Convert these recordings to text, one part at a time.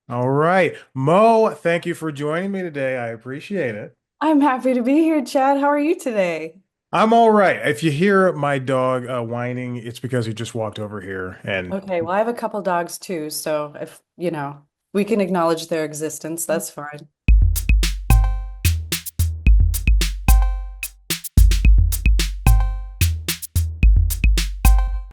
All right. Mo, thank you for joining me today. I appreciate it. I'm happy to be here, Chad. How are you today? I'm all right. If you hear my dog whining, it's because he just walked over here. And Okay, well, I have a couple dogs too, so if, we can acknowledge their existence, that's fine.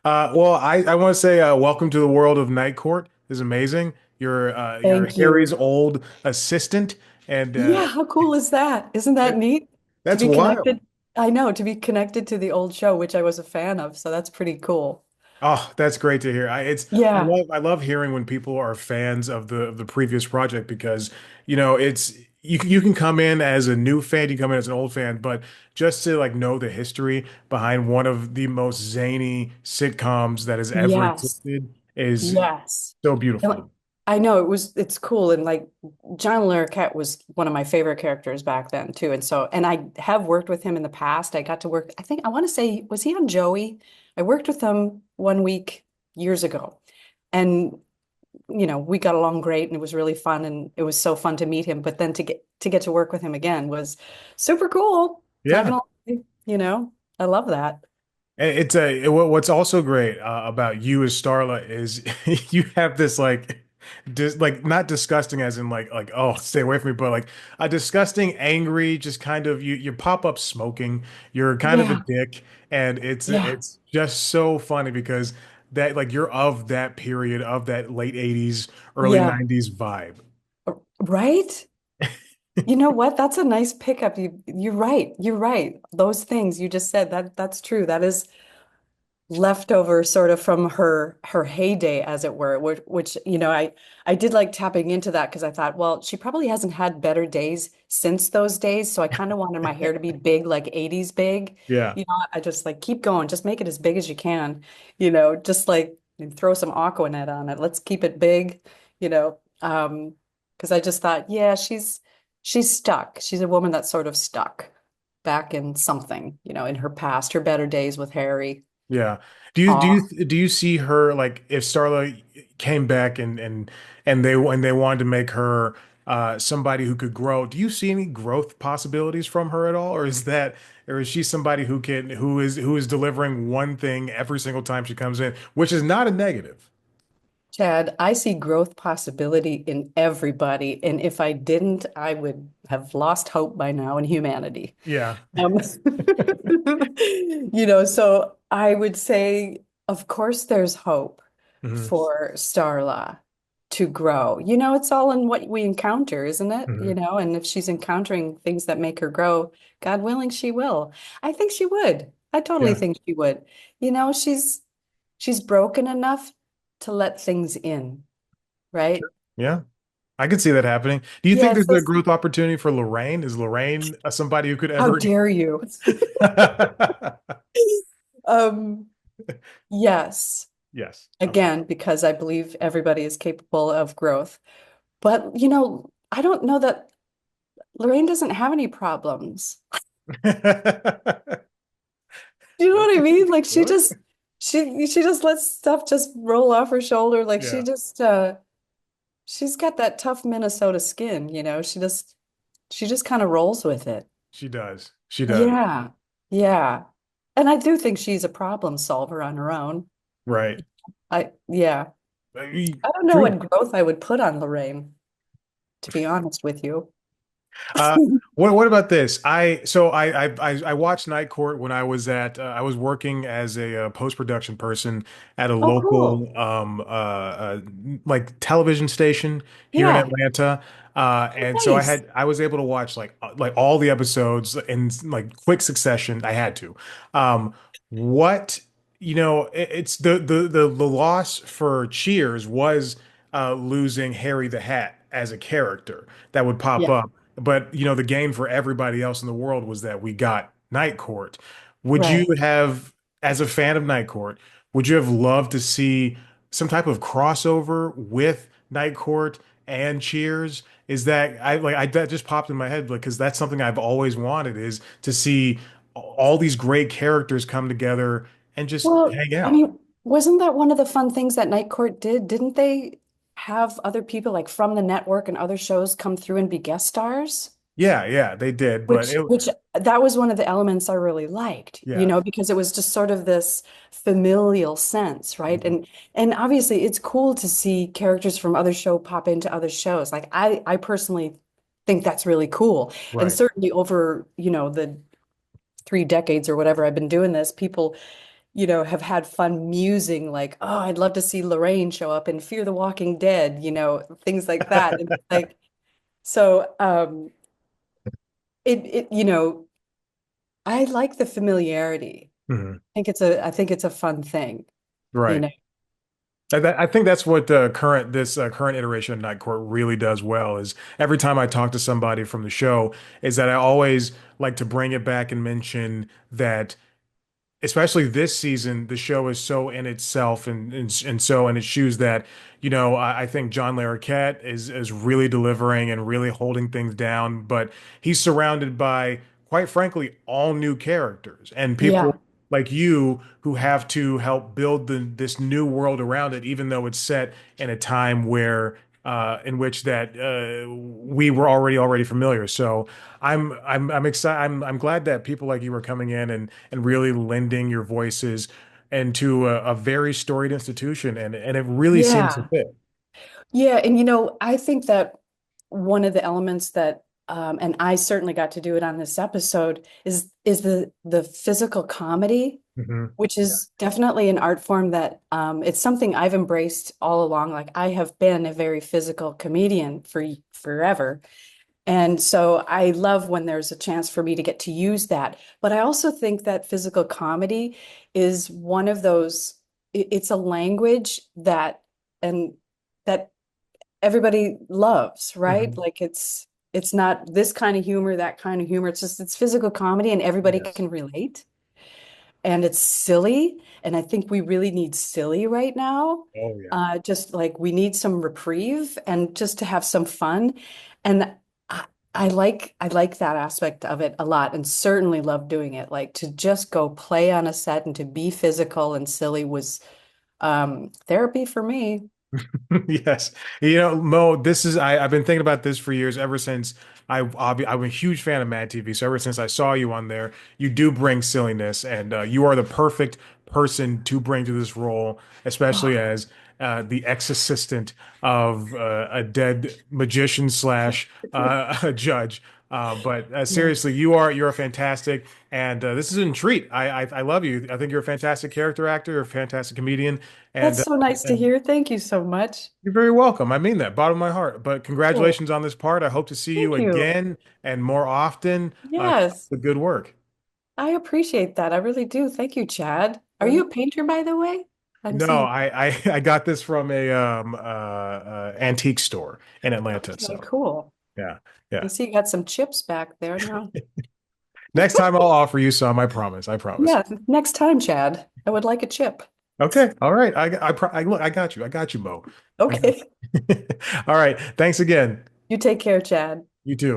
I want to say welcome to the world of Night Court. This is amazing. You're Thank Harry's you. old assistant, and Yeah, how cool is that? Isn't that that, neat? To that's be wild. connected. I know, to be connected to the old show, which I was a fan of, so that's pretty cool. Oh, that's great to hear. Yeah, I love hearing when people are fans of the previous project because it's you can come in as a new fan, you come in as an old fan, but just to like know the history behind one of the most zany sitcoms that has ever yes, existed is yes. so And, like, beautiful. I know it's cool. And like John Larroquette was one of my favorite characters back then too. And I have worked with him in the past. I got to work, I think I want to say, was he on Joey? I worked with him one week years ago. And we got along great and it was really fun and it was so fun to meet him. But then to get to work with him again was super cool. Not Yeah. gonna lie, I love that. And what's also great about you as Starla is you have this like not disgusting as in like oh stay away from me, but like a disgusting angry just kind of you pop up smoking, you're kind of a Yeah, dick, and yeah, it's just so funny because that like you're of that period of that late 80s early yeah. 90s vibe. Right? You know what? That's a nice pickup. You're right. You're right. Those things you just said, that's true. That is leftover sort of from her heyday, as it were, which I did like tapping into that because I thought, well, she probably hasn't had better days since those days. So I kind of wanted my hair to be big, like 80s big. Yeah. I just like keep going, just make it as big as you can, just like throw some Aquanet on it. Let's keep it big, you know. Because I just thought, yeah, she's stuck. She's a woman that's sort of stuck back in something, in her past, her better days with Harry. Yeah. Aw. Do you see her like if Starla came back and they wanted to make her somebody who could grow, do you see any growth possibilities from her at all? Or is she somebody who is delivering one thing every single time she comes in, which is not a negative. Chad, I see growth possibility in everybody. And if I didn't, I would have lost hope by now in humanity. Yeah. Um, so I would say, of course, there's hope Hmm. for Starla to grow. It's all in what we encounter, isn't it? Hmm. And if she's encountering things that make her grow, God willing, she will. I think she would. I totally Yeah. think she would. She's broken enough to let things in, right? Yeah. I could see that happening. Do you think Yes, there's a growth opportunity for Lorraine? Is Lorraine somebody who could how ever dare you? Um, yes, Yes. Okay. again, because I believe everybody is capable of growth. But, I don't know that Lorraine doesn't have any problems. Do you know what I mean? Like she just lets stuff just roll off her shoulder. Like Yeah, she's got that tough Minnesota skin, she just kind of rolls with it. she does. She does. Yeah. Yeah. And I do think she's a problem solver on her own. Right. Yeah. I don't know True. what growth I would put on Lorraine, to be honest with you. Uh, what about this? I watched Night Court when I was working as a post-production person at a Oh, cool. local like television station here in Yeah. Atlanta. And so Nice. I was able to watch like all the episodes in like quick succession. I had to. What it's the loss for Cheers was losing Harry the Hat as a character that would pop Yeah. up. But the gain for everybody else in the world was that we got Night Court. Would you Right. have, as a fan of Night Court, would you have loved to see some type of crossover with Night Court and Cheers? Is that I that just popped in my head because that's something I've always wanted is to see all these great characters come together and just Well, hang I out. mean, wasn't that one of the fun things that Night Court did? Didn't they? have other people like from the network and other shows come through and be guest stars. Yeah, yeah, they did, but it, Which that was one of the elements I really liked, yeah. because it was just sort of this familial sense, right? Mhm. And obviously it's cool to see characters from other show pop into other shows. Like I personally think that's really cool. And Right. certainly over, the 3 decades or whatever I've been doing this, people, have had fun musing like, oh, I'd love to see Lorraine show up in Fear the Walking Dead, things like that. And like so I like the familiarity. Mhm. I think it's a fun thing, you Right. know. I think that's what this current iteration of Night Court really does well is every time I talk to somebody from the show is that I always like to bring it back and mention that especially this season, the show is so in itself and so in its shoes that, I think John Larroquette is really delivering and really holding things down, but he's surrounded by, quite frankly, all new characters and people Yeah. like you who have to help build this new world around it, even though it's set in a time where in which that we were already familiar. So I'm excited. I'm glad that people like you are coming in and really lending your voices into a very storied institution, and it really seems to Yeah. fit. Yeah. And I think that one of the elements that and I certainly got to do it on this episode is the physical comedy, Hmm. which Yeah. is definitely an art form that it's something I've embraced all along. Like I have been a very physical comedian for forever. And so I love when there's a chance for me to get to use that. But I also think that physical comedy is one of those, it's a language and that everybody loves, right? Hmm. Like it's not this kind of humor, that kind of humor. It's physical comedy and everybody Yes. can relate. And it's silly. And I think we really need silly right now. Oh yeah. Just like we need some reprieve and just to have some fun. And I, I like that aspect of it a lot and certainly love doing it. Like to just go play on a set and to be physical and silly was therapy for me. Yes. Mo, I've been thinking about this for years, ever since I'm a huge fan of Mad TV. So ever since I saw you on there, you do bring silliness, and you are the perfect person to bring to this role, especially Oh, as the ex-assistant of a dead magician slash a judge. But yeah. seriously, you're a fantastic, and this is a treat. I love you. I think you're a fantastic character actor, you're a fantastic comedian, That's and so nice to and hear. Thank you so much. you're very welcome. I mean that, bottom of my heart. But Cool. congratulations on this part. I hope to see you Thank you. again and more often. Yes, The good work. I appreciate that. I really do. Thank you, Chad. Are Uh, you a painter, by the way? I'm No, seeing. I got this from a antique store in Atlanta. Okay, So cool. yeah, I yeah. see you got some chips back there now. Next time I'll offer you some. I promise. I promise. Yeah, next time, Chad, I would like a chip. Okay. All right. Look. I got you. I got you, Mo. I got Okay. you. All right. Thanks again. You take care, Chad. You too.